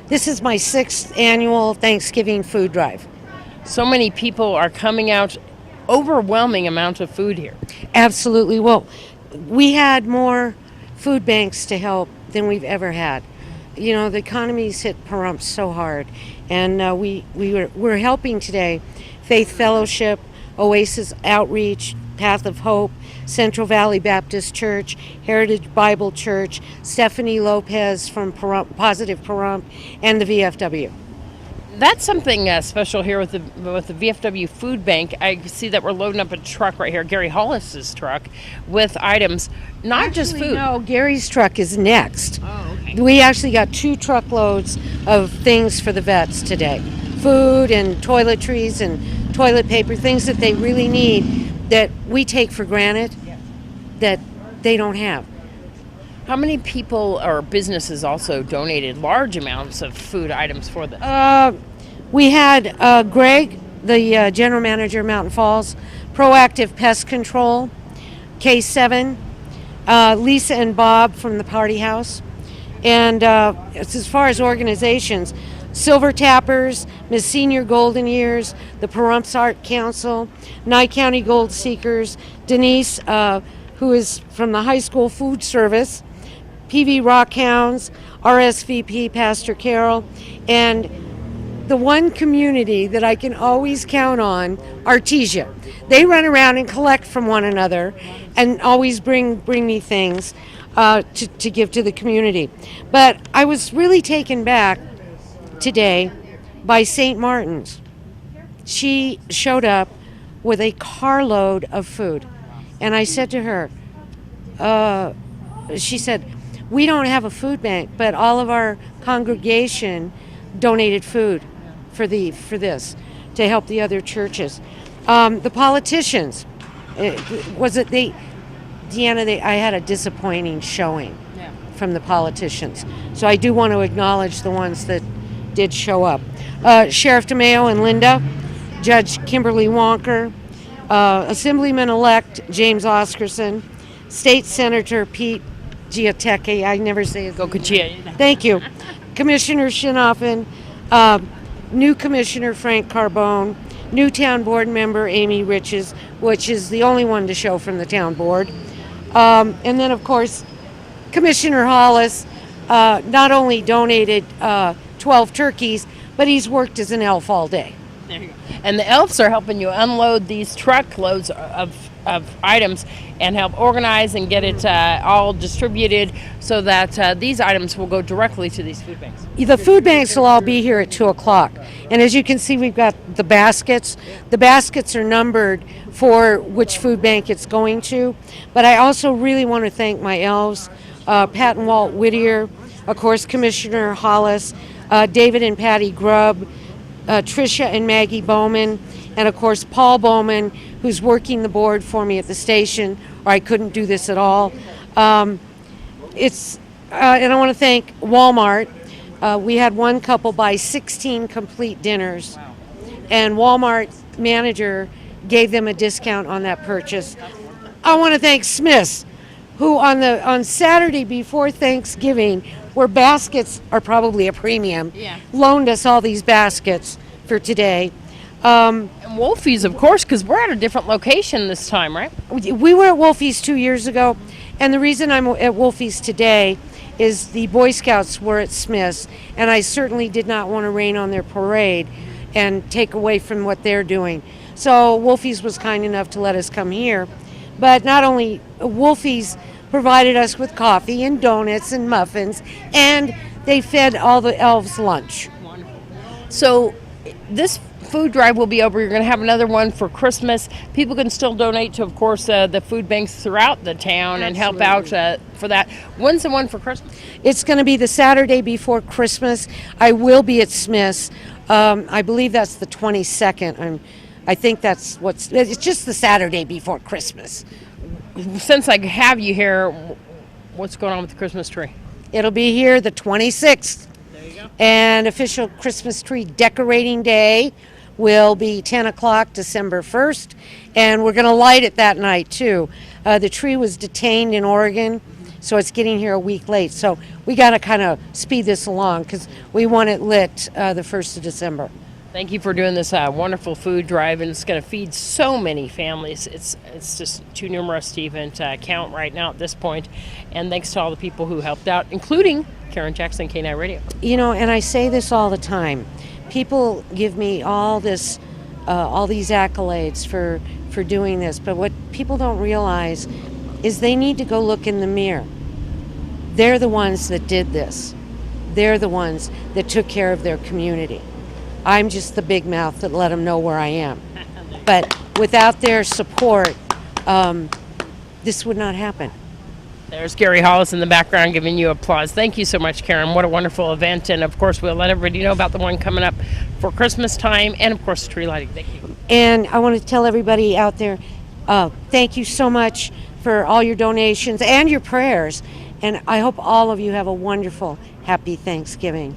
This is my 6th annual Thanksgiving food drive. So many people are coming out, overwhelming amount of food here. Absolutely. Well, we had more food banks to help than we've ever had. You know, the economy's hit Pahrump so hard, and we're helping today. Faith Fellowship, Oasis Outreach, Path of Hope, Central Valley Baptist Church, Heritage Bible Church, Stephanie Lopez from Positive Pahrump, and the VFW. That's something special here with the VFW Food Bank. I see that we're loading up a truck right here, Gary Hollis's truck, with items, not just food. No, Gary's truck is next. Oh, okay. We actually got 2 truckloads of things for the vets today. Food and toiletries and toilet paper, things that they really need that we take for granted that they don't have. How many people or businesses also donated large amounts of food items for this? We had Greg, the general manager of Mountain Falls, Proactive Pest Control, K7, Lisa and Bob from the Party House. And as far as organizations, Silver Tappers, Miss Senior Golden Years, the Pahrump Art Council, Nye County Gold Seekers, Denise, who is from the high school food service, PV Rockhounds, RSVP Pastor Carol, and the one community that I can always count on, Artesia. They run around and collect from one another and always bring me things to give to the community. But I was really taken back today by St. Martin's. She showed up with a carload of food. And I said to her, she said, we don't have a food bank, but all of our congregation donated food for this to help the other churches. The politicians, Deanna, I had a disappointing showing from the politicians. So I do want to acknowledge the ones that did show up. Sheriff DeMayo and Linda, Judge Kimberly Wonker, Assemblyman-elect James Oscarson, State Senator Pete Giatecchi, I never say his name. Thank you. Commissioner Shinoffen, new Commissioner Frank Carbone, new town board member Amy Riches, which is the only one to show from the town board. And then, of course, Commissioner Hollis not only donated 12 turkeys, but he's worked as an elf all day. There you go. And the elves are helping you unload these truckloads of items and help organize and get it all distributed so that these items will go directly to these food banks. The food banks will all be here at 2 o'clock. And as you can see, we've got the baskets. The baskets are numbered for which food bank it's going to. But I also really want to thank my elves, Pat and Walt Whittier, of course, Commissioner Hollis, David and Patty Grubb, Tricia and Maggie Bowman, and of course Paul Bowman, who's working the board for me at the station, or I couldn't do this at all. And I want to thank Walmart. We had one couple buy 16 complete dinners, and Walmart manager gave them a discount on that purchase. I want to thank Smith's, who on Saturday before Thanksgiving, where baskets are probably a premium, loaned us all these baskets for today. And Wulfy's, of course, because we're at a different location this time, right? We were at Wulfy's 2 years ago, and the reason I'm at Wulfy's today is the Boy Scouts were at Smith's, and I certainly did not want to rain on their parade and take away from what they're doing. So Wulfy's was kind enough to let us come here. But not only Wulfy's provided us with coffee and donuts and muffins, and they fed all the elves lunch. Wonderful. So this food drive will be over. You're going to have another one for Christmas. People can still donate to, of course, the food banks throughout the town. Absolutely. And help out for that. When's the one for Christmas? It's going to be the Saturday before Christmas. I will be at Smith's. I believe that's the 22nd. I think it's just the Saturday before Christmas. Since I have you here, what's going on with the Christmas tree? It'll be here the 26th. There you go. And official Christmas tree decorating day will be 10 o'clock December 1st. And we're going to light it that night, too. The tree was detained in Oregon, so it's getting here a week late. So we got to kind of speed this along because we want it lit the 1st of December. Thank you for doing this wonderful food drive, and it's going to feed so many families. It's just too numerous to even count right now at this point. And thanks to all the people who helped out, including Karen Jackson, KNYE Radio. You know, and I say this all the time. People give me all these accolades for doing this, but what people don't realize is they need to go look in the mirror. They're the ones that did this. They're the ones that took care of their community. I'm just the big mouth that let them know where I am. But without their support, this would not happen. There's Gary Hollis in the background giving you applause. Thank you so much, Karen. What a wonderful event. And, of course, we'll let everybody know about the one coming up for Christmas time and, of course, tree lighting. Thank you. And I want to tell everybody out there, thank you so much for all your donations and your prayers. And I hope all of you have a wonderful, happy Thanksgiving.